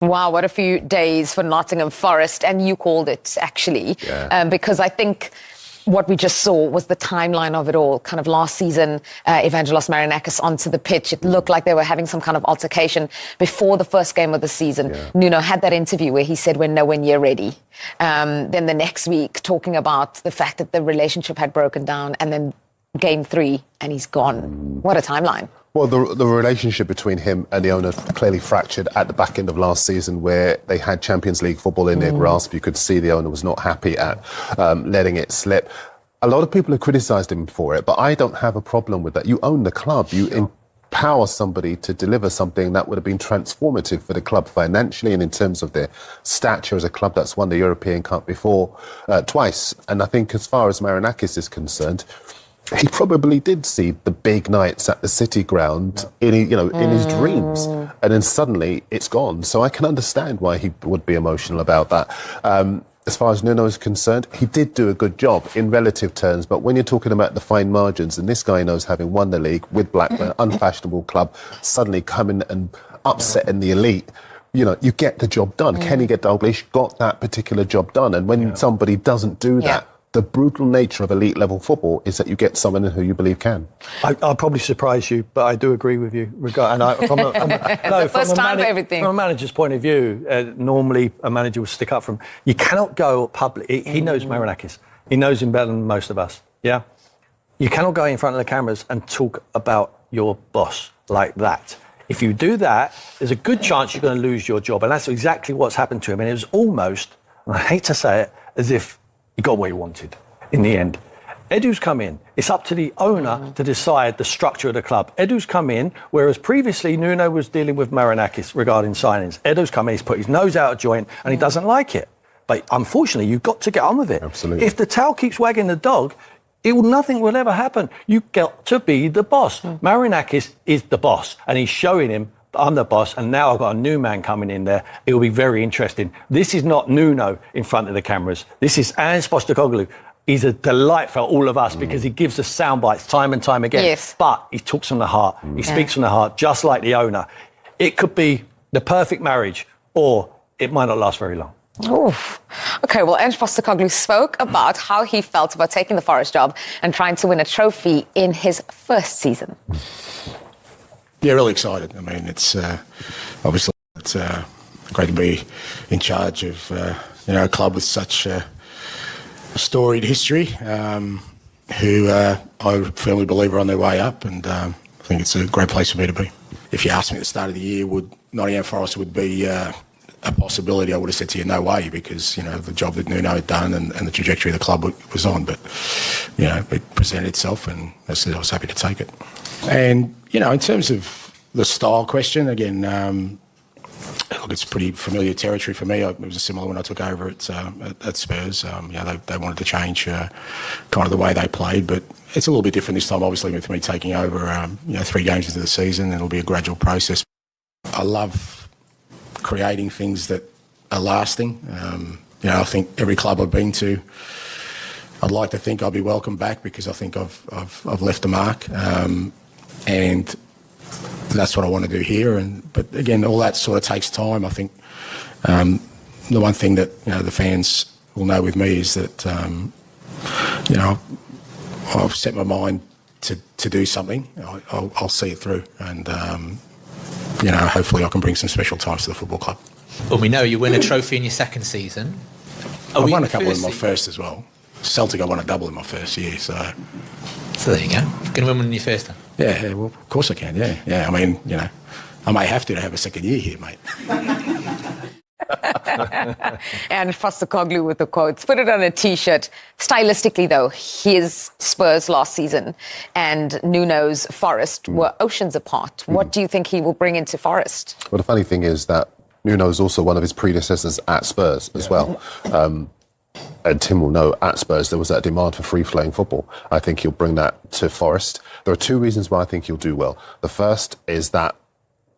Wow, what a few days for Nottingham Forest, and you called it, actually, because I think what we just saw was the timeline of it all. Kind of last season, Evangelos Marinakis onto the pitch. It looked like they were having some kind of altercation before the first game of the season. Nuno had that interview where he said we're nowhere near ready. Then the next week, talking about the fact that the relationship had broken down, and then game 3, and he's gone. What a timeline. Well, the relationship between him and the owner clearly fractured at the back end of last season, where they had Champions League football in their grasp. You could see the owner was not happy at letting it slip. A lot of people have criticised him for it, but I don't have a problem with that. You own the club. You empower somebody to deliver something that would have been transformative for the club financially and in terms of their stature as a club that's won the European Cup before twice. And I think as far as Marinakis is concerned, he probably did see the big nights at the City ground in his dreams, and then suddenly it's gone. So I can understand why he would be emotional about that. As far as Nuno is concerned, he did do a good job in relative terms, but when you're talking about the fine margins, and this guy knows, having won the league with Blackburn, unfashionable club, suddenly coming and upsetting the elite, you get the job done. Kenny Dalglish got that particular job done, and when somebody doesn't do that, the brutal nature of elite level football is that you get someone who you believe can. I'll probably surprise you, but I do agree with you. From a manager's point of view, normally a manager will stick up for him. You cannot go public. He knows Marinakis. He knows him better than most of us. Yeah, you cannot go in front of the cameras and talk about your boss like that. If you do that, there's a good chance you're going to lose your job, and that's exactly what's happened to him. And it was almost, and I hate to say it, as if he got what he wanted in the end. Edu's come in. It's up to the owner to decide the structure of the club. Edu's come in, whereas previously Nuno was dealing with Marinakis regarding signings. Edu's come in, he's put his nose out of joint, and he doesn't like it. But unfortunately, you've got to get on with it. Absolutely. If the tail keeps wagging the dog, nothing will ever happen. You've got to be the boss. Marinakis is the boss, and he's showing him, I'm the boss, and now I've got a new man coming in there. It will be very interesting. This is not Nuno in front of the cameras. This is Ange Postecoglou. He's a delight for all of us because he gives us sound bites time and time again. Yes. But he talks from the heart. He speaks from the heart, just like the owner. It could be the perfect marriage, or it might not last very long. Oof. OK, well, Ange Postecoglou spoke about how he felt about taking the Forest job and trying to win a trophy in his first season. Yeah, really excited. I mean, it's obviously great to be in charge of a club with such a storied history, who I firmly believe are on their way up, and I think it's a great place for me to be. If you asked me at the start of the year, would Nottingham Forest would be a possibility, I would have said to you, no way, because the job that Nuno had done and the trajectory the club was on. But it presented itself, and I said I was happy to take it. And in terms of the style question, again, look, it's pretty familiar territory for me. It was a similar when I took over at Spurs. They wanted to change kind of the way they played, but it's a little bit different this time. Obviously, with me taking over, 3 games into the season, it'll be a gradual process. I love creating things that are lasting. I think every club I've been to, I'd like to think I'll be welcome back, because I think I've left a mark, and that's what I want to do here. But again, all that sort of takes time. I think the one thing that the fans will know with me is that I've set my mind to do something. I'll see it through, and hopefully I can bring some special times to the football club. Well, we know you win a trophy in your second season. I won a couple in my first as well. Celtic, I won a double in my first year, so there you go. Can you win one in your first then? Yeah, well, of course I can, yeah. I mean, I may have to have a second year here, mate. And Postecoglou with the quotes. Put it on a T-shirt. Stylistically, though, his Spurs last season and Nuno's Forest were oceans apart. What do you think he will bring into Forest? Well, the funny thing is that Nuno is also one of his predecessors at Spurs as well. And Tim will know, at Spurs there was that demand for free-flowing football. I think he'll bring that to Forest. There are 2 reasons why I think he'll do well. The first is that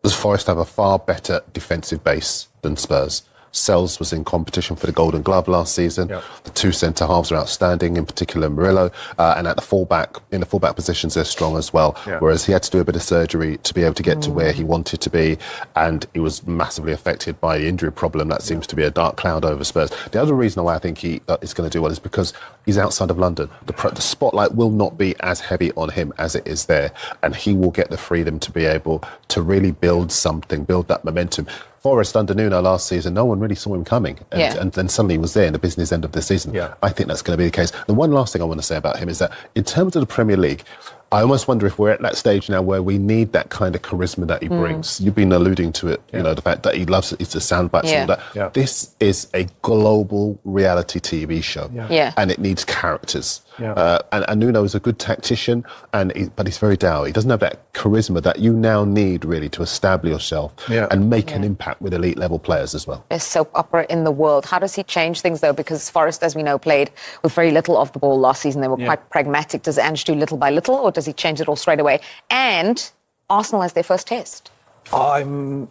Forest have a far better defensive base than Spurs. Sells was in competition for the Golden Glove last season. Yep. The two centre-halves are outstanding, in particular Murillo. And at the in the fullback positions, they're strong as well. Yeah. Whereas he had to do a bit of surgery to be able to get to where he wanted to be. And he was massively affected by the injury problem. That seems to be a dark cloud over Spurs. The other reason why I think he is going to do well is because he's outside of London. The spotlight will not be as heavy on him as it is there. And he will get the freedom to be able to really build something, build that momentum. Forest under Nuno last season, no one really saw him coming. And then suddenly he was there in the business end of the season. Yeah. I think that's going to be the case. The one last thing I want to say about him is that in terms of the Premier League, I almost wonder if we're at that stage now where we need that kind of charisma that he brings. You've been alluding to it, you know, the fact that he loves it's the sound bites and all that. Yeah. This is a global reality TV show. And it needs characters. And Nuno is a good tactician, but he's very dour. He doesn't have that charisma that you now need really to establish yourself and make an impact with elite level players as well. Best soap opera in the world. How does he change things though? Because Forest, as we know, played with very little of the ball last season. They were quite pragmatic. Does Ange do little by little, or does he change it all straight away? And Arsenal has their first test. I'm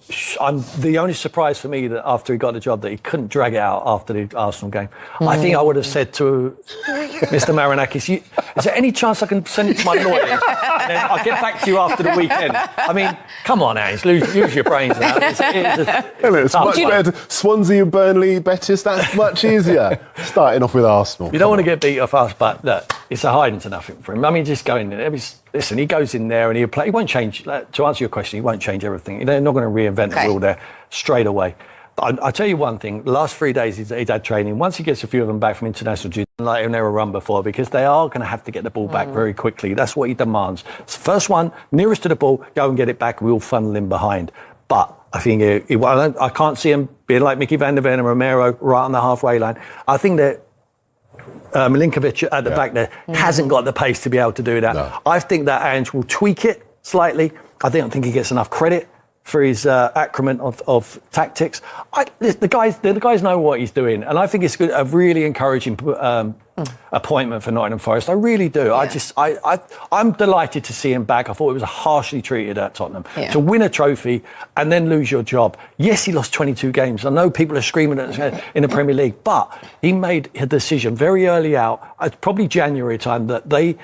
the only surprise for me that after he got the job that he couldn't drag it out after the Arsenal game. I think I would have said to Mr. Marinakis, is there any chance I can send it to my lawyers and then I'll get back to you after the weekend? I mean, come on, Ange, use your brains now. It's much better. Swansea and Burnley, Betis, that's much easier. Starting off with Arsenal. You don't want to get beat off us, but look, it's a hiding to nothing for him. I mean, just go in there. Listen, he goes in there and he'll play. He won't change, to answer your question, he won't change everything. They're not going to reinvent the wheel there straight away. But I'll tell you one thing, the last 3 days he's had training. Once he gets a few of them back from international duty, like he'll never run before, because they are going to have to get the ball back very quickly. That's what he demands. First one, nearest to the ball, go and get it back, we'll funnel in behind. But I think I can't see him being like Mickey van der Ven and Romero right on the halfway line. I think that Milinkovic at the back there hasn't got the pace to be able to do that. No. I think that Ange will tweak it slightly. I don't think he gets enough credit for his acumen of tactics. The guys know what he's doing, and I think it's a really encouraging appointment for Nottingham Forest. I really do. Yeah. I'm delighted to see him back. I thought he was harshly treated at Tottenham. To win a trophy and then lose your job. Yes, he lost 22 games. I know people are screaming at in the Premier League, but he made a decision very early out, probably January time, that the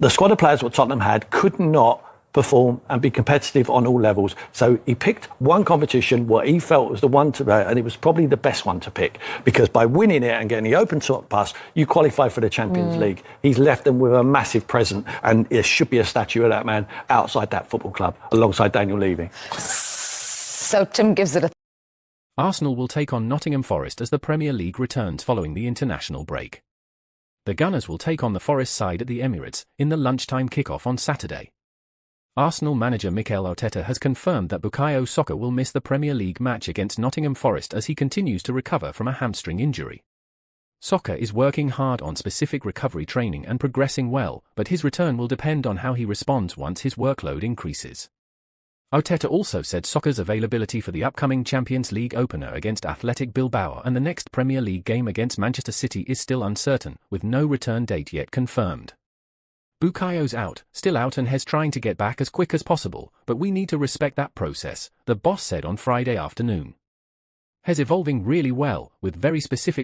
squad of players what Tottenham had could not perform and be competitive on all levels. So he picked one competition, what he felt was the one to, and it was probably the best one to pick, because by winning it and getting the open top pass, you qualify for the Champions League. He's left them with a massive present, and there should be a statue of that man outside that football club alongside Daniel Levy. So Tim gives it a... Arsenal will take on Nottingham Forest as the Premier League returns following the international break. The Gunners will take on the Forest side at the Emirates in the lunchtime kickoff on Saturday. Arsenal manager Mikel Arteta has confirmed that Bukayo Saka will miss the Premier League match against Nottingham Forest as he continues to recover from a hamstring injury. Saka is working hard on specific recovery training and progressing well, but his return will depend on how he responds once his workload increases. Arteta also said Saka's availability for the upcoming Champions League opener against Athletic Bilbao and the next Premier League game against Manchester City is still uncertain, with no return date yet confirmed. Bukayo's still out and has trying to get back as quick as possible, but we need to respect that process, the boss said on Friday afternoon. He's evolving really well, with very specific